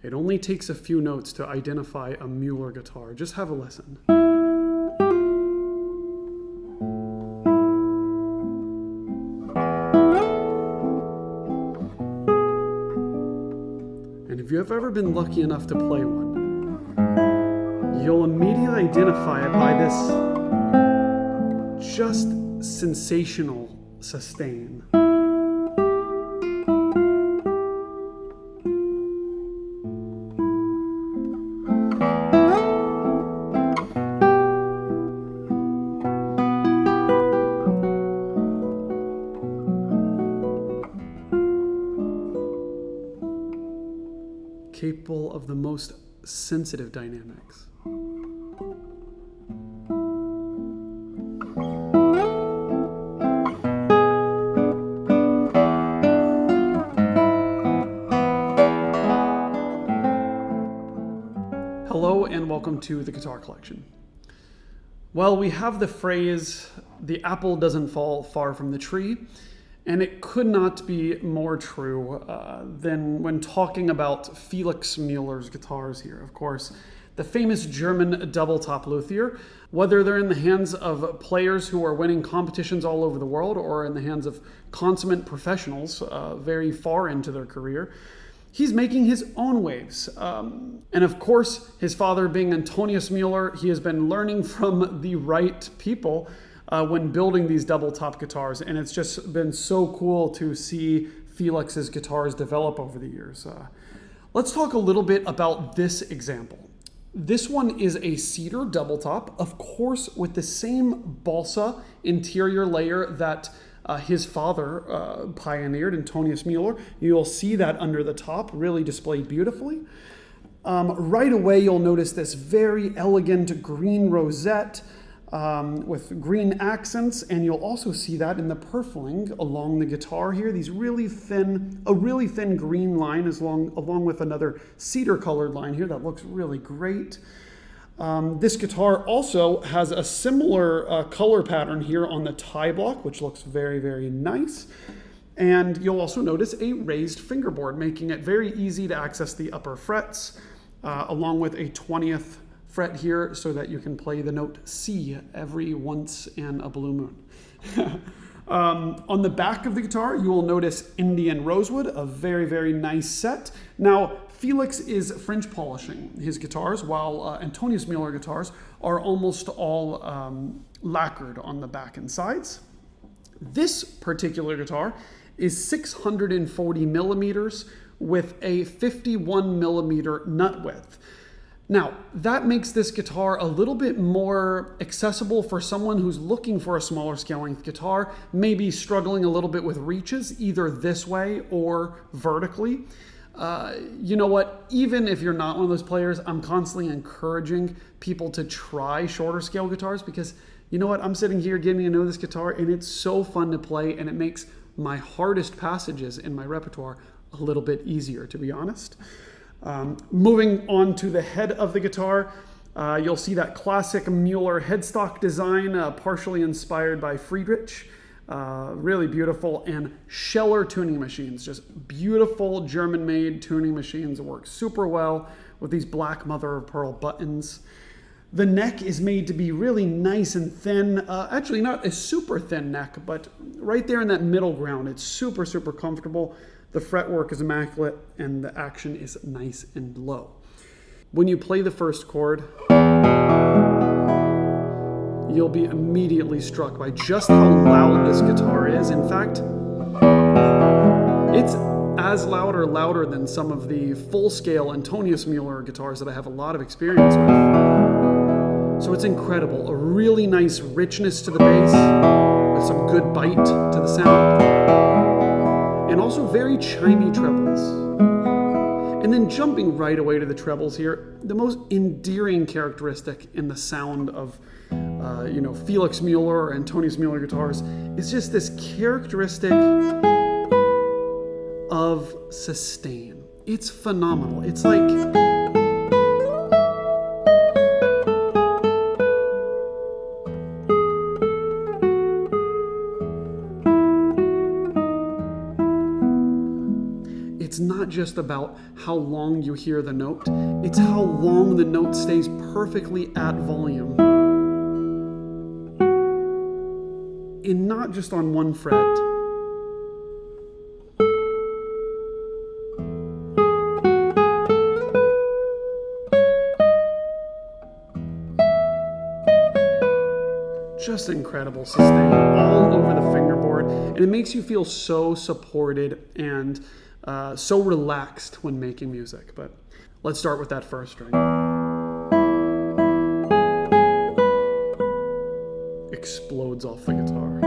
It only takes a few notes to identify a Müller guitar. Just have a listen. And if you have ever been lucky enough to play one, you'll immediately identify it by this just sensational sustain. Capable of the most sensitive dynamics. Hello and welcome to the Guitar Collection. Well, we have the phrase, the apple doesn't fall far from the tree, and it could not be more true than when talking about Felix Müller's guitars here. Of course, the famous German double-top luthier, whether they're in the hands of players who are winning competitions all over the world or in the hands of consummate professionals very far into their career, he's making his own waves. And of course, his father being Antonius Müller, he has been learning from the right people when building these double top guitars, and it's just been so cool to see Felix's guitars develop over the years. Let's talk a little bit about this example. This one is a cedar double top, of course with the same balsa interior layer that his father pioneered, Antonius Müller. You'll see that under the top, really displayed beautifully. Right away you'll notice this very elegant green rosette with green accents, and you'll also see that in the purfling along the guitar here. These a really thin green line along with another cedar colored line here that looks really great. This guitar also has a similar color pattern here on the tie block, which looks very, very nice. And you'll also notice a raised fingerboard, making it very easy to access the upper frets, along with a 20th fret here so that you can play the note C every once in a blue moon. On the back of the guitar, you will notice Indian rosewood, a very, very nice set. Now, Felix is French polishing his guitars, while Antonius Müller guitars are almost all lacquered on the back and sides. This particular guitar is 640 millimeters with a 51 millimeter nut width. Now, that makes this guitar a little bit more accessible for someone who's looking for a smaller scale length guitar, maybe struggling a little bit with reaches, either this way or vertically. You know what, even if you're not one of those players, I'm constantly encouraging people to try shorter scale guitars because, you know what, I'm sitting here getting to know this guitar and it's so fun to play, and it makes my hardest passages in my repertoire a little bit easier, to be honest. Moving on to the head of the guitar, you'll see that classic Müller headstock design, partially inspired by Friedrich. Really beautiful, and Scheller tuning machines, just beautiful German-made tuning machines that work super well with these black mother-of-pearl buttons. The neck is made to be really nice and thin, actually not a super thin neck, but right there in that middle ground, it's super, super comfortable. The fretwork is immaculate, and the action is nice and low. When you play the first chord, you'll be immediately struck by just how loud this guitar is. In fact, it's as loud or louder than some of the full-scale Antonius Müller guitars that I have a lot of experience with. So it's incredible. A really nice richness to the bass, with some good bite to the sound. And also very chimey trebles. And then jumping right away to the trebles here, the most endearing characteristic in the sound of Felix Müller or Antonius Müller guitars is just this characteristic of sustain. It's phenomenal. It's like not just about how long you hear the note, it's how long the note stays perfectly at volume. And not just on one fret. Just incredible sustain all over the fingerboard, and it makes you feel so supported and so relaxed when making music. But let's start with that first string. Explodes off the guitar.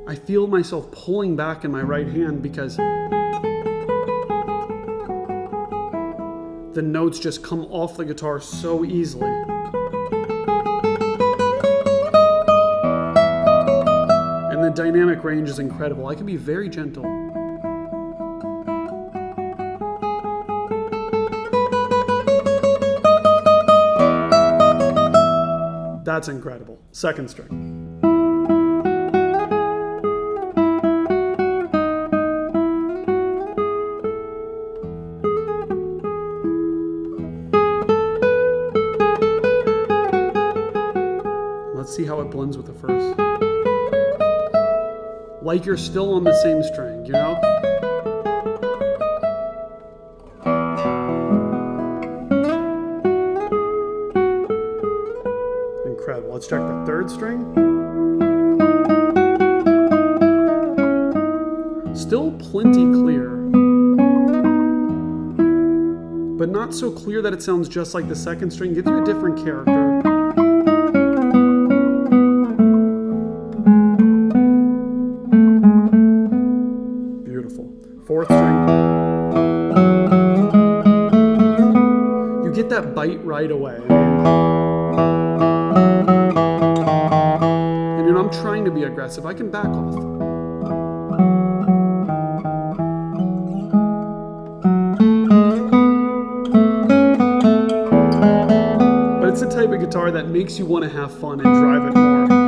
I feel myself pulling back in my right hand because the notes just come off the guitar so easily. And the dynamic range is incredible. I can be very gentle. That's incredible. Second string. Let's see how it blends with the first. Like you're still on the same string, you know? Incredible. Let's check the third string. Still plenty clear, but not so clear that it sounds just like the second string. Gives you a different character. Fourth string. You get that bite right away. And you know, I'm trying to be aggressive. I can back off. But it's the type of guitar that makes you want to have fun and drive it more.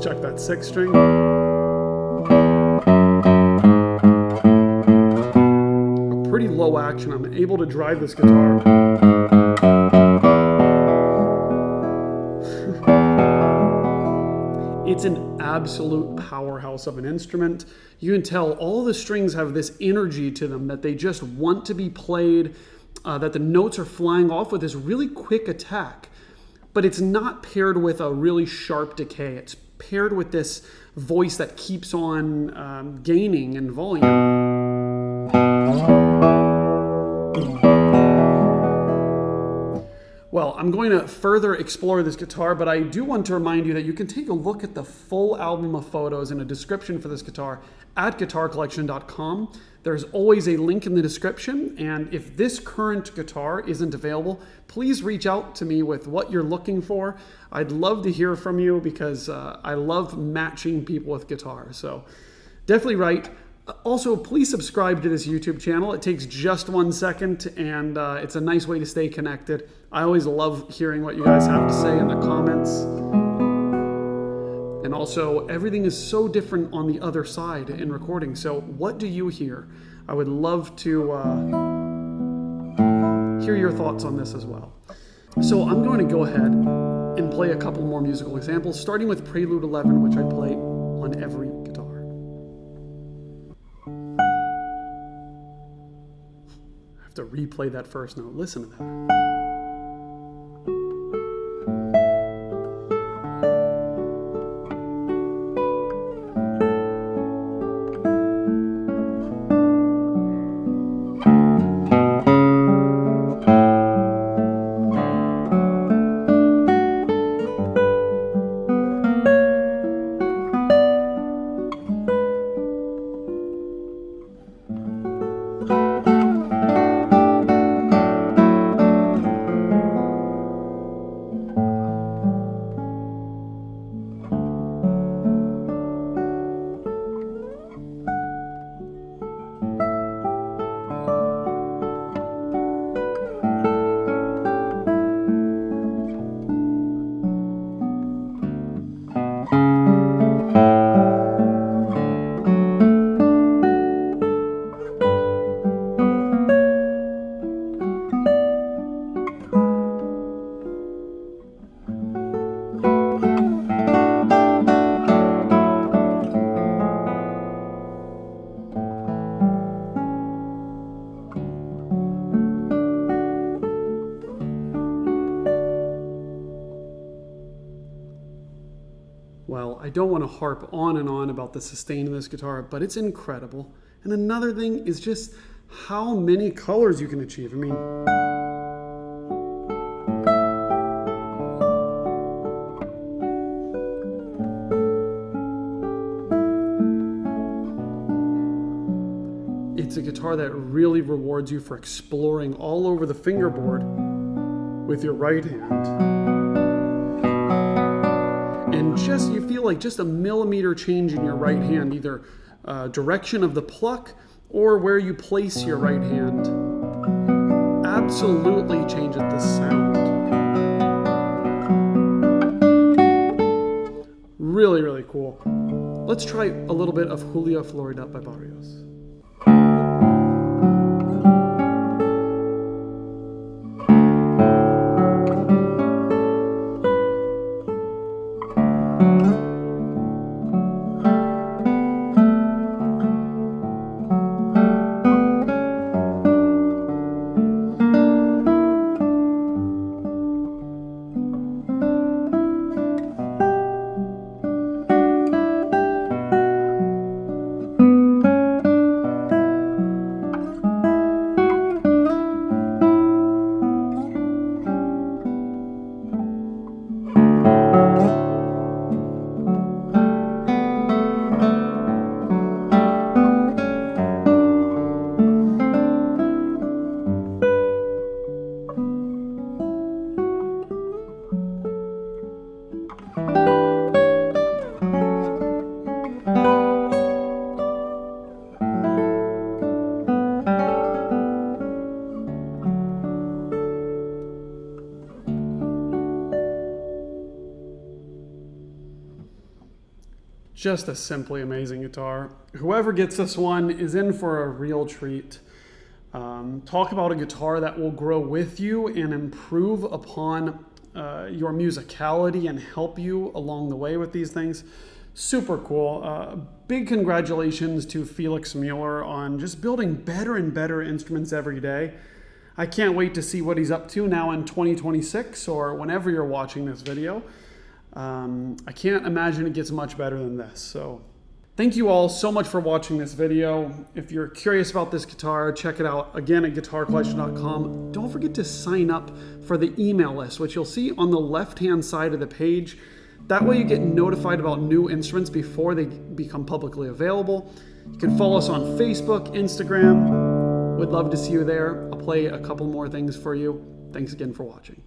Check that sixth string. A pretty low action. I'm able to drive this guitar. It's an absolute powerhouse of an instrument. You can tell all the strings have this energy to them that they just want to be played, that the notes are flying off with this really quick attack. But it's not paired with a really sharp decay. It's paired with this voice that keeps on gaining in volume. Well, I'm going to further explore this guitar, but I do want to remind you that you can take a look at the full album of photos and a description for this guitar at guitarcollection.com. There's always a link in the description, and if this current guitar isn't available, please reach out to me with what you're looking for. I'd love to hear from you because I love matching people with guitars. So definitely write. Also, please subscribe to this YouTube channel. It takes just 1 second, and it's a nice way to stay connected. I always love hearing what you guys have to say in the comments. And also, everything is so different on the other side in recording. So what do you hear? I would love to hear your thoughts on this as well. So I'm going to go ahead and play a couple more musical examples, starting with Prelude 11, which I play on every guitar. I have to replay that first note. Listen to that. I don't want to harp on and on about the sustain of this guitar, but it's incredible. And another thing is just how many colors you can achieve. I mean, it's a guitar that really rewards you for exploring all over the fingerboard with your right hand. And just, you feel like just a millimeter change in your right hand, either direction of the pluck or where you place your right hand, absolutely changes the sound. Really, really cool. Let's try a little bit of Julia Florida by Barrios. Just a simply amazing guitar. Whoever gets this one is in for a real treat. Talk about a guitar that will grow with you and improve upon your musicality and help you along the way with these things. Super cool. Big congratulations to Felix Müller on just building better and better instruments every day. I can't wait to see what he's up to now in 2026 or whenever you're watching this video. I can't imagine it gets much better than this. So thank you all so much for watching this video. If you're curious about this guitar, check it out again at guitarcollection.com. Don't forget to sign up for the email list, which you'll see on the left-hand side of the page. That way you get notified about new instruments before they become publicly available. You can follow us on Facebook, Instagram. We'd love to see you there. I'll play a couple more things for you. Thanks again for watching.